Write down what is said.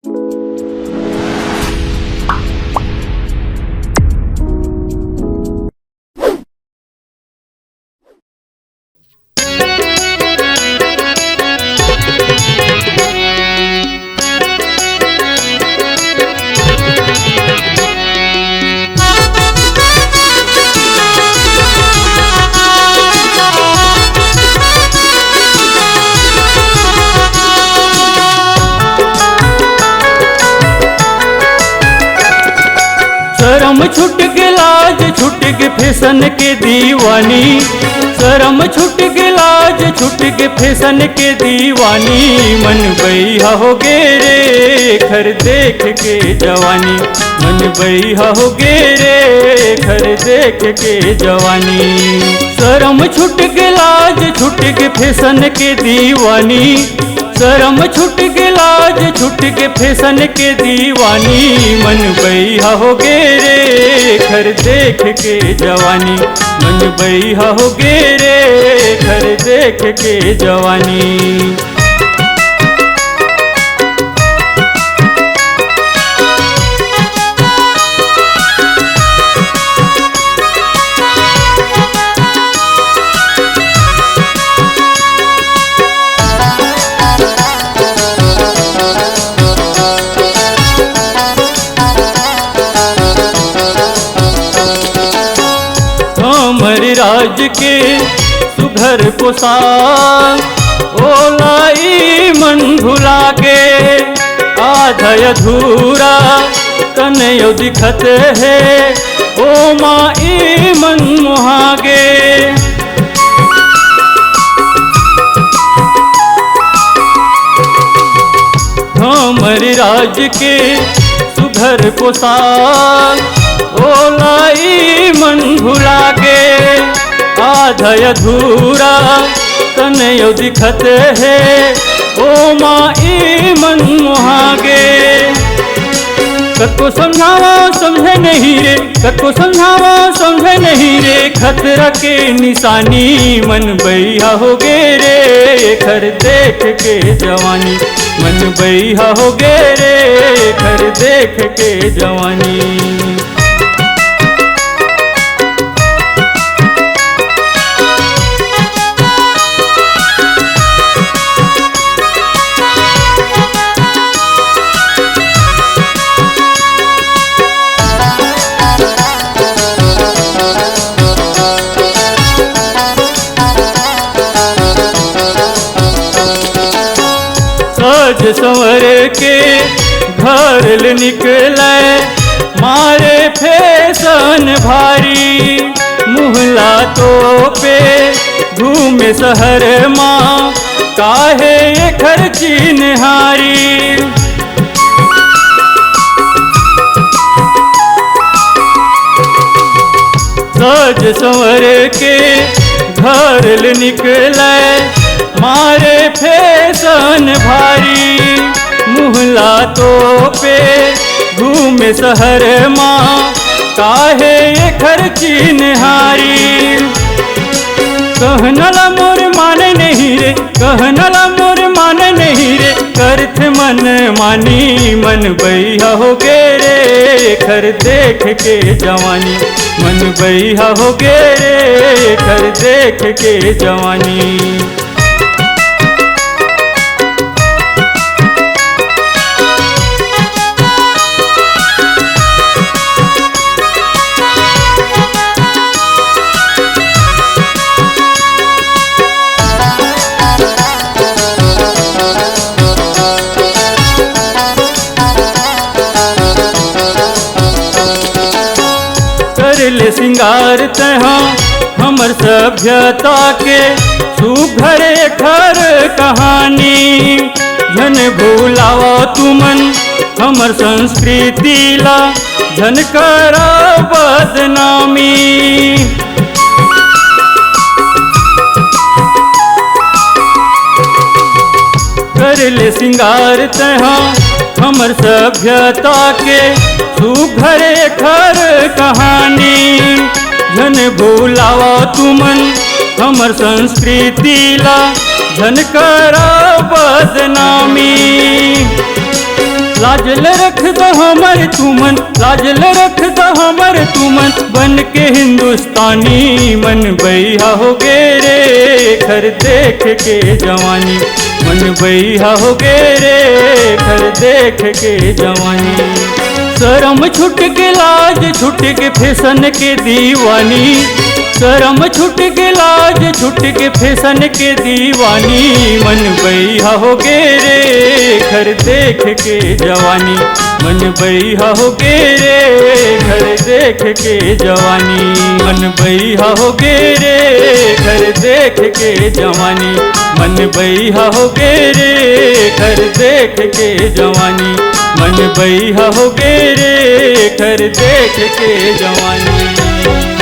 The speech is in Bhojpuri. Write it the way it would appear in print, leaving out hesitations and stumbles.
शर्म छूट के लाज छूट के फैशन के दीवानी, शर्म छूट के लाज छूट के फैशन के दीवानी। मन बैहा हो गे रे घर देख के जवानी, मन बैहा हो गे रे घर देख के जवानी। शर्म छूट के लाज छूट के फैशन के दीवानी, शर्म छूट के लाज छूट के फैशन के दीवानी। मन बैहा हो गे रे घर देख के जवानी, मन बैहा हो गे रे घर देख के जवानी। हमर राज के सुघर पोशाक ओलाई मन भुला के, आधा अधूरा तनयो दिखत है ओ माई मन मुहागे। हमर राज के सुघर पोशाक ओलाई मन भुला के, आधा अधूरा तनयो दिखत है ओ माई मन मुहागे। कको समझावा समझे नहीं रे, कको समझावा समझे नहीं रे, खतरा के निशानी। मन बैहा हो गे रे घर देख के जवानी, मन बैहा हो गे रे घर देख के जवानी। सज संवर के घर निकले मारे फैशन भारी, मुहला तो पे घूमे शहर माँ काहे खर्ची निहारी। सज संवर के घर निकले मारे फैशन भारी, मुहला तो पे घूमे शहर माँ काहे खर्ची निहारी। कहनला मोर माने नहीं रे, कहनला मोर माने नहीं रे, करथ मन मानी। मन बैहा हो गे रे घर देख के जवानी, मन बैहा हो गे रे घर देख के जवानी। ले सिंगार तहाँ हमर सभ्यता के सुघरे घर कहानी। झन भूलावा तुमन हमर संस्कृति ला, झन करा बदनामी। कर ले सिंगार तहाँ हमर सभ्यता के सुघरे घर कहानी। झन भूलावा तुमन हमर संस्कृति ला, झन करा बदनामी। लाजल रख दो हमर तुमन, लाजल रख दो हमर तुमन, बन के हिंदुस्तानी मन बैहा हो गे रे घर देख के जवानी, मन बैहा हो गे रे घर देख के जवानी। शर्म छूट के लाज छूट के फैशन के दीवानी, शर्म छूट के लाज छूट के फैशन के दीवानी, मन बैहा हो गे रे घर देख के जवानी, मन बैहा हो गे रे घर देख के जवानी, मन बैहा हो गे रे घर देख के जवानी, मन बैहा हो गे रे घर देख के जवानी, मन बैहा हो गे रे घर देख के जवानी।